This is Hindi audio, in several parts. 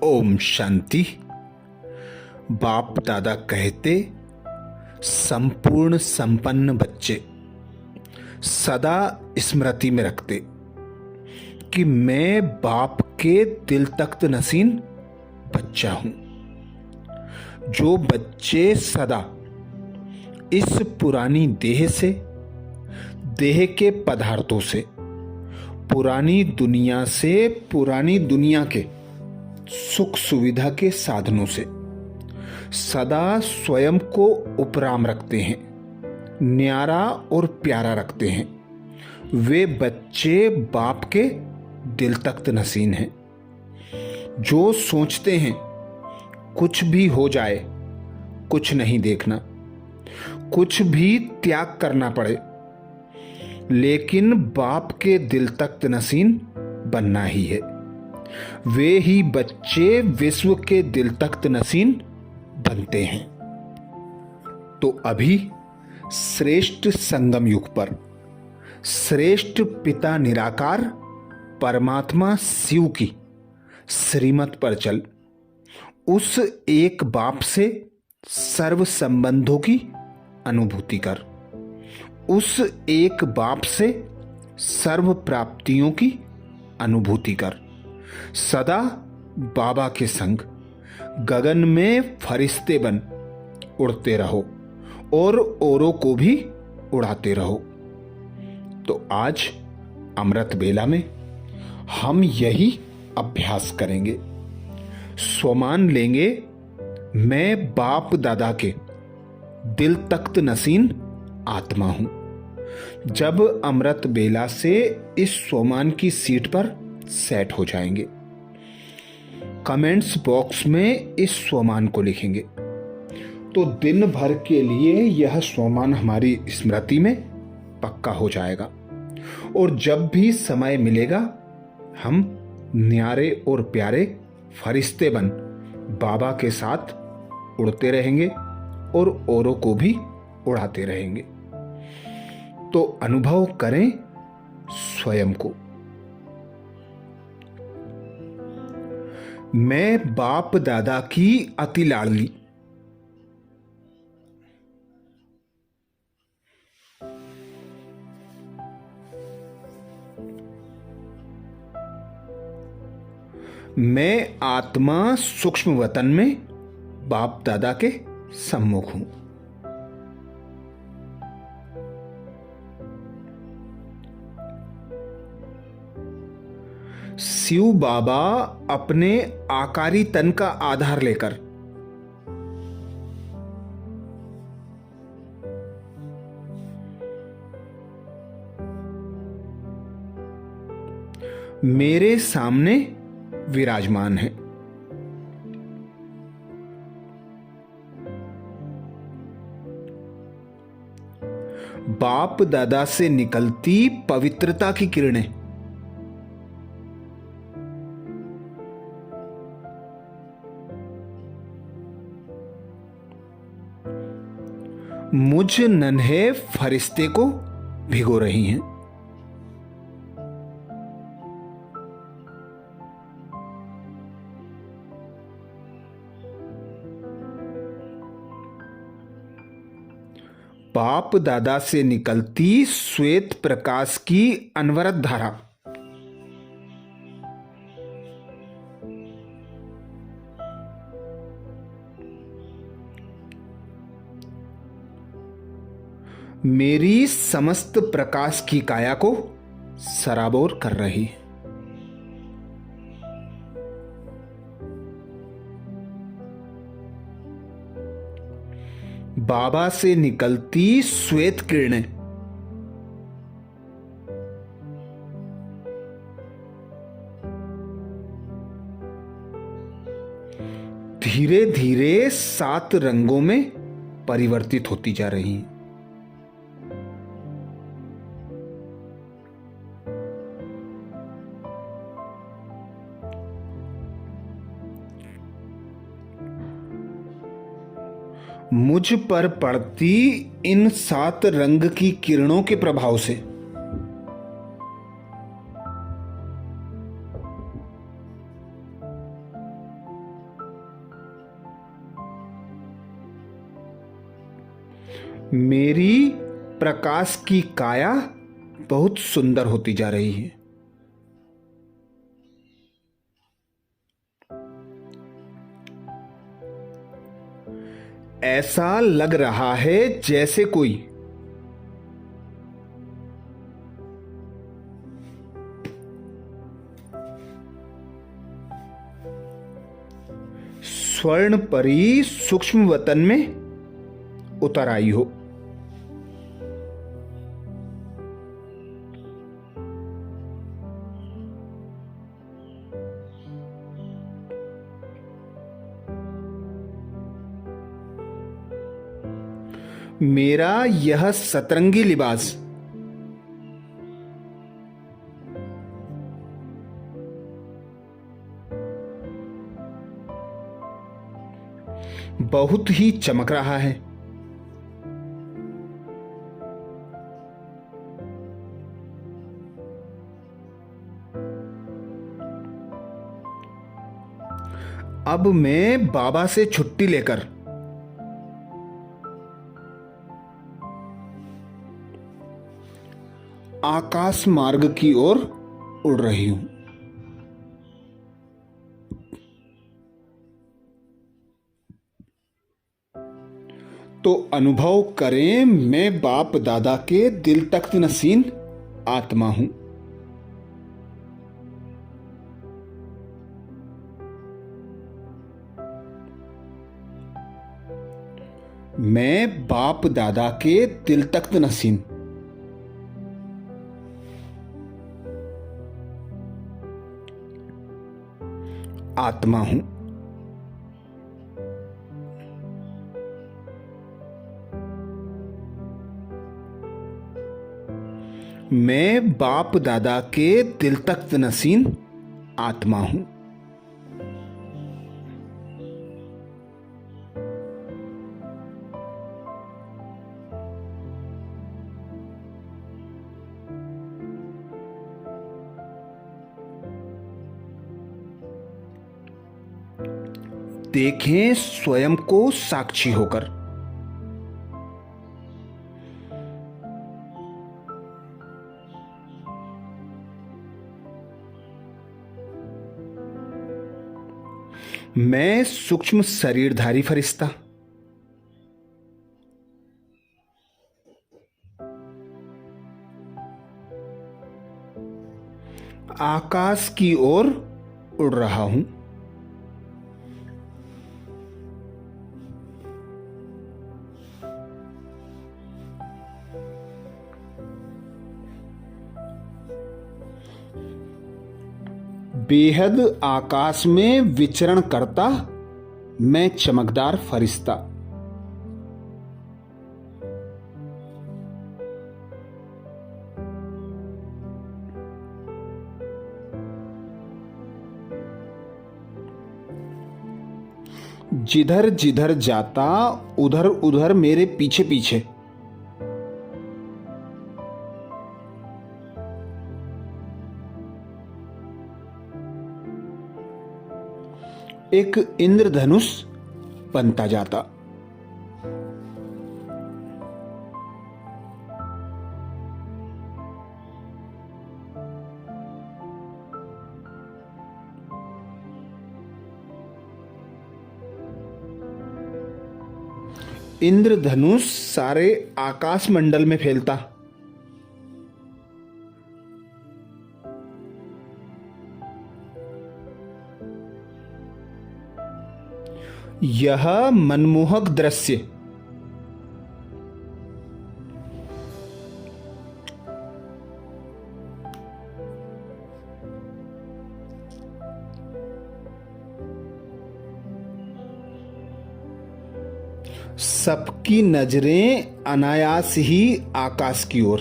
ओम शांति। बाप दादा कहते, संपूर्ण संपन्न बच्चे सदा स्मृति में रखते कि मैं बाप के दिल तख्त नसीन बच्चा हूं। जो बच्चे सदा इस पुरानी देह से, देह के पदार्थों से, पुरानी दुनिया से, पुरानी दुनिया के सुख सुविधा के साधनों से सदा स्वयं को उपराम रखते हैं, न्यारा और प्यारा रखते हैं, वे बच्चे बाप के दिल तख्त नसीन हैं। जो सोचते हैं कुछ भी हो जाए, कुछ नहीं देखना, कुछ भी त्याग करना पड़े, लेकिन बाप के दिल तख्त नसीन बनना ही है, वे ही बच्चे विश्व के दिल तख्त नसीन बनते हैं। तो अभी श्रेष्ठ संगम युग पर श्रेष्ठ पिता निराकार परमात्मा शिव की श्रीमत पर चल, उस एक बाप से सर्व संबंधों की अनुभूति कर, उस एक बाप से सर्व प्राप्तियों की अनुभूति कर। सदा बाबा के संग गगन में फरिश्ते बन उड़ते रहो और औरों को भी उड़ाते रहो। तो आज अमृत बेला में हम यही अभ्यास करेंगे। स्वमान लेंगे, मैं बाप दादा के दिल तख्त नसीन आत्मा हूं। जब अमृत बेला से इस स्वमान की सीट पर सेट हो जाएंगे, कमेंट्स बॉक्स में इस स्वमान को लिखेंगे तो दिन भर के लिए यह स्वमान हमारी स्मृति में पक्का हो जाएगा। और जब भी समय मिलेगा हम न्यारे और प्यारे फरिश्ते बन बाबा के साथ उड़ते रहेंगे और औरों को भी उड़ाते रहेंगे। तो अनुभव करें स्वयं को। मैं बाप दादा की अति लाडली मैं आत्मा सूक्ष्म वतन में बाप दादा के सम्मुख हूं। शिव बाबा अपने आकारी तन का आधार लेकर मेरे सामने विराजमान है। बाप दादा से निकलती पवित्रता की किरणें मुझ नन्हे फरिश्ते को भिगो रही हैं। बाप दादा से निकलती श्वेत प्रकाश की अनवरत धारा मेरी समस्त प्रकाश की काया को सराबोर कर रही है। बाबा से निकलती श्वेत किरणें धीरे धीरे 7 रंगों में परिवर्तित होती जा रही हैं। मुझ पर पड़ती इन 7 रंग की किरणों के प्रभाव से मेरी प्रकाश की काया बहुत सुंदर होती जा रही है। ऐसा लग रहा है जैसे कोई स्वर्ण परी सूक्ष्म वतन में उतर आई हो। मेरा यह सतरंगी लिबास बहुत ही चमक रहा है। अब मैं बाबा से छुट्टी लेकर आकाश मार्ग की ओर उड़ रही हूं। तो अनुभव करें, मैं बाप दादा के दिल तख्त नसीन आत्मा हूं। मैं बाप दादा के दिल तख्त नसीन आत्मा हूं। मैं बाप दादा के दिल तख्त नसीन आत्मा हूं। देखें स्वयं को साक्षी होकर। मैं सूक्ष्म शरीरधारी फरिश्ता आकाश की ओर उड़ रहा हूं। बेहद आकाश में विचरण करता मैं चमकदार फरिश्ता। जिधर जिधर जाता उधर उधर मेरे पीछे पीछे एक इंद्रधनुष बनता जाता। इंद्रधनुष सारे आकाश मंडल में फैलता। यह मनमोहक दृश्य सबकी नजरें अनायास ही आकाश की ओर।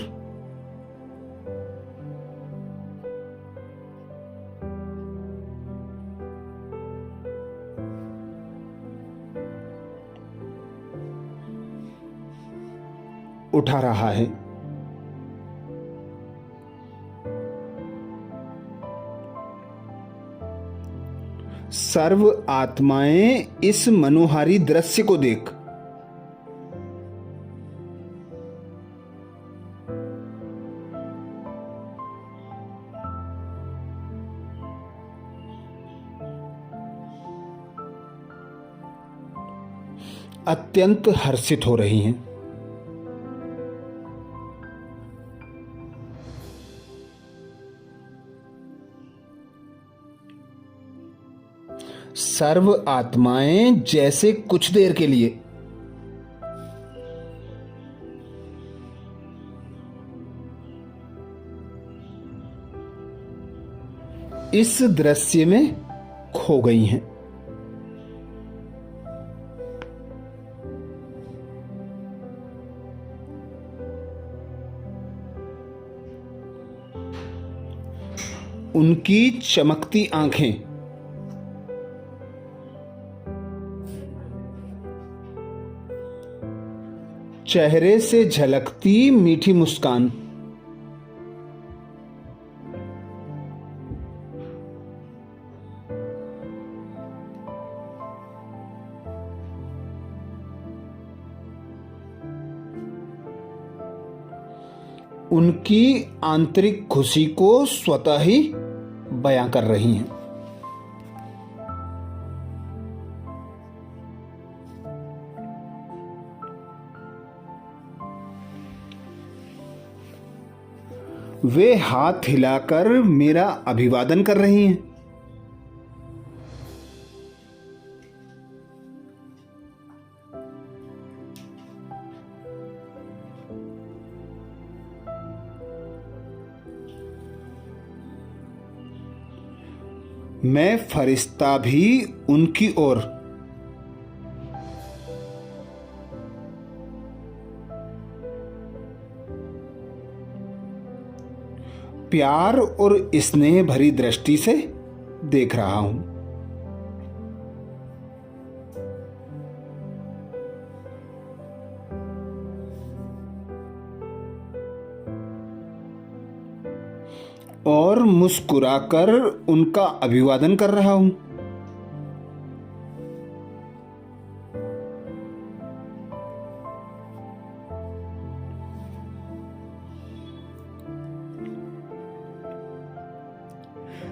उठा रहा है। सर्व आत्माएं इस मनोहारी दृश्य को देख अत्यंत हर्षित हो रही हैं। सर्व आत्माएं जैसे कुछ देर के लिए इस दृश्य में खो गई हैं। उनकी चमकती आंखें चेहरे से झलकती मीठी मुस्कान उनकी आंतरिक खुशी को स्वतः ही बयां कर रही हैं। वे हाथ हिलाकर मेरा अभिवादन कर रही हैं। मैं फरिश्ता भी उनकी ओर प्यार और स्नेह भरी दृष्टि से देख रहा हूं। और मुस्कुराकर उनका अभिवादन कर रहा हूं।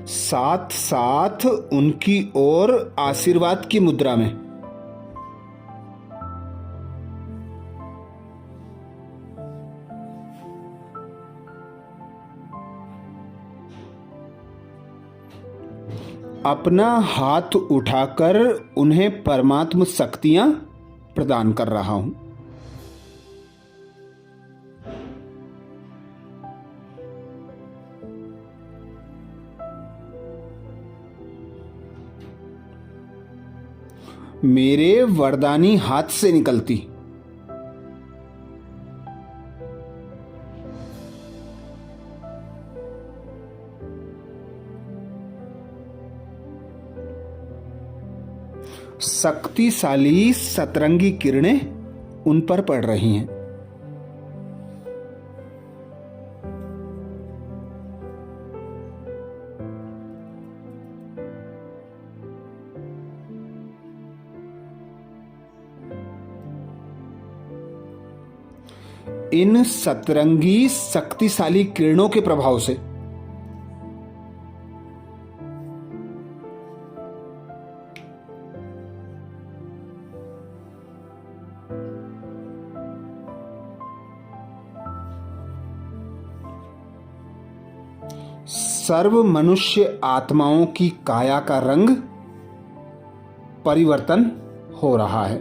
साथ साथ उनकी ओर आशीर्वाद की मुद्रा में अपना हाथ उठाकर उन्हें परमात्म शक्तियां प्रदान कर रहा हूं। मेरे वरदानी हाथ से निकलती शक्तिशाली सतरंगी किरणें उन पर पड़ रही हैं। इन सतरंगी शक्तिशाली किरणों के प्रभाव से सर्व मनुष्य आत्माओं की काया का रंग परिवर्तन हो रहा है।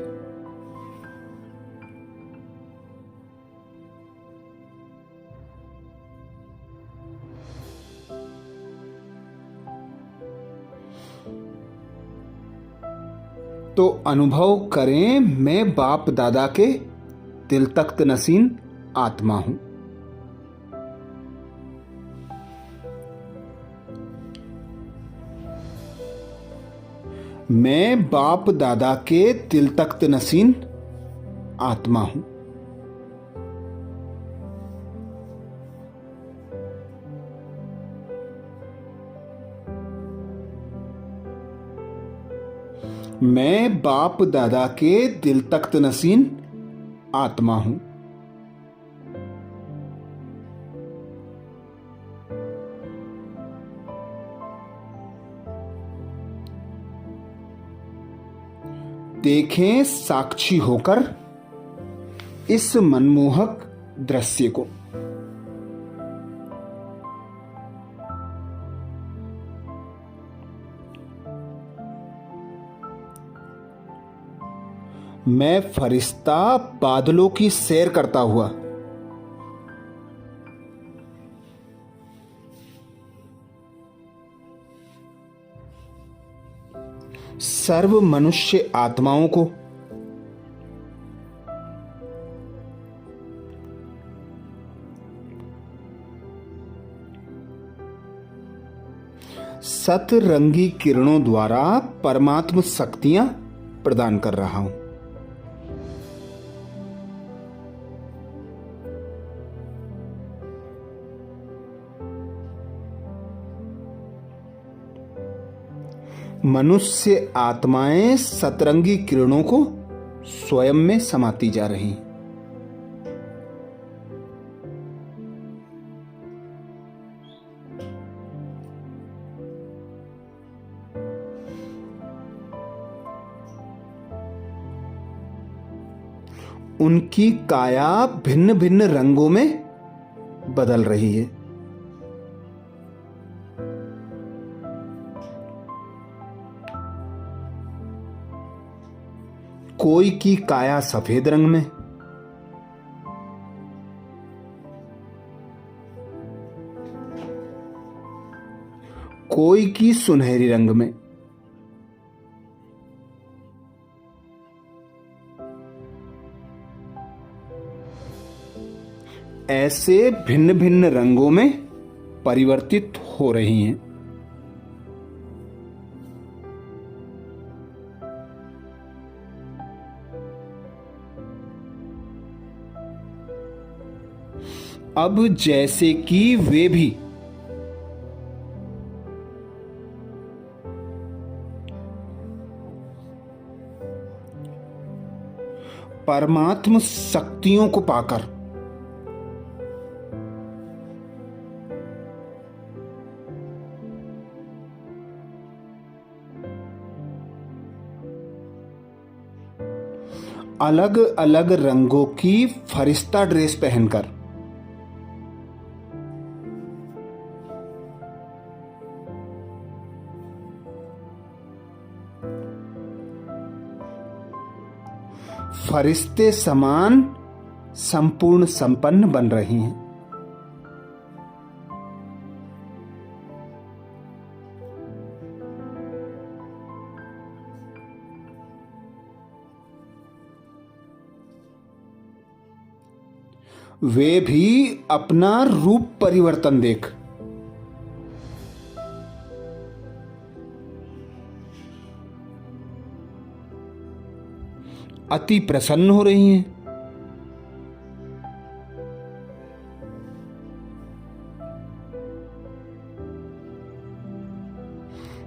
तो अनुभव करें, मैं बाप दादा के दिल तख्त नसीन आत्मा हूं। मैं बाप दादा के दिल तख्त नसीन आत्मा हूं। मैं बाप दादा के दिल तख्त नसीन आत्मा हूं। देखें साक्षी होकर इस मनमोहक दृश्य को। मैं फरिश्ता बादलों की सैर करता हुआ सर्व मनुष्य आत्माओं को सतरंगी किरणों द्वारा परमात्म शक्तियां प्रदान कर रहा हूं। मनुष्य आत्माएं सतरंगी किरणों को स्वयं में समाती जा रही हैं। उनकी काया भिन्न भिन्न रंगों में बदल रही है। कोई की काया सफेद रंग में, कोई की सुनहरी रंग में। ऐसे भिन्न भिन्न रंगों में परिवर्तित हो रही हैं। अब जैसे कि वे भी परमात्म शक्तियों को पाकर अलग अलग रंगों की फरिश्ता ड्रेस पहनकर फरिश्ते समान संपूर्ण संपन्न बन रही हैं। वे भी अपना रूप परिवर्तन देख अति प्रसन्न हो रही हैं।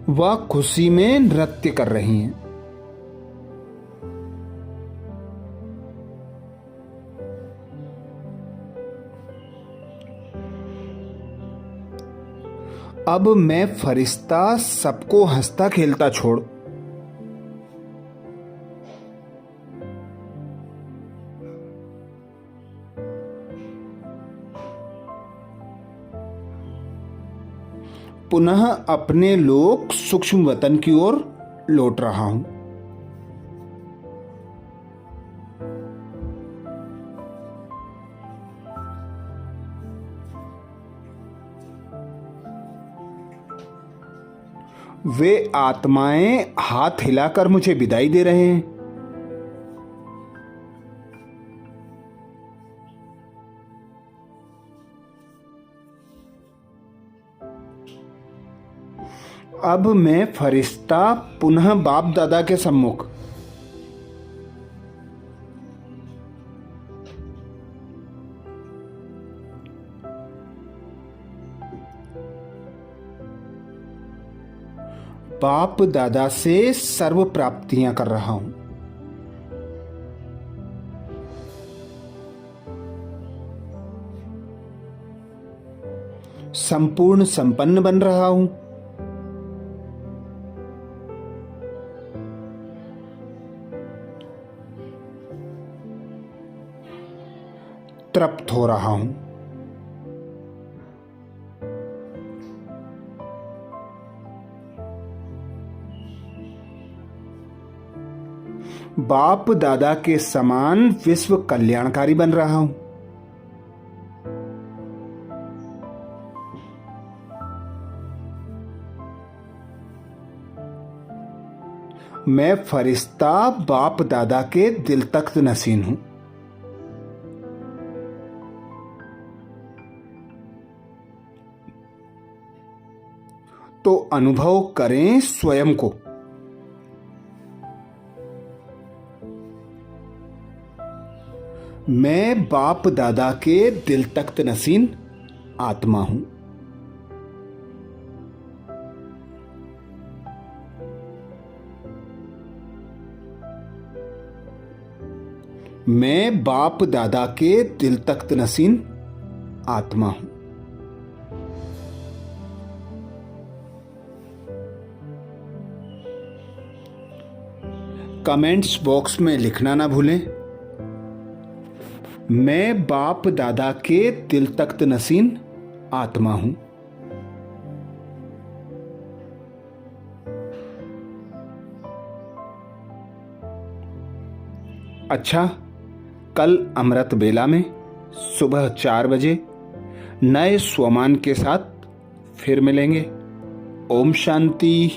वह खुशी में नृत्य कर रही हैं। अब मैं फरिश्ता सबको हंसता खेलता छोड़ पुनः अपने लोक सूक्ष्म वतन की ओर लौट रहा हूं। वे आत्माएं हाथ हिलाकर मुझे विदाई दे रहे हैं। अब मैं फरिश्ता पुनः बाप दादा के सम्मुख बाप दादा से सर्व प्राप्तियां कर रहा हूं। संपूर्ण संपन्न बन रहा हूं। तृप्त हो रहा हूं। बाप दादा के समान विश्व कल्याणकारी बन रहा हूं। मैं फरिश्ता बाप दादा के दिल तख्त नसीन हूं। तो अनुभव करें स्वयं को। मैं बाप दादा के दिल तख्त नसीन आत्मा हूं। मैं बाप दादा के दिल तख्त नसीन आत्मा हूं। कमेंट्स बॉक्स में लिखना ना भूलें, मैं बाप दादा के दिल तख्त नसीन आत्मा हूं। अच्छा, कल अमृत बेला में सुबह 4 बजे नए स्वमान के साथ फिर मिलेंगे। ओम शांति।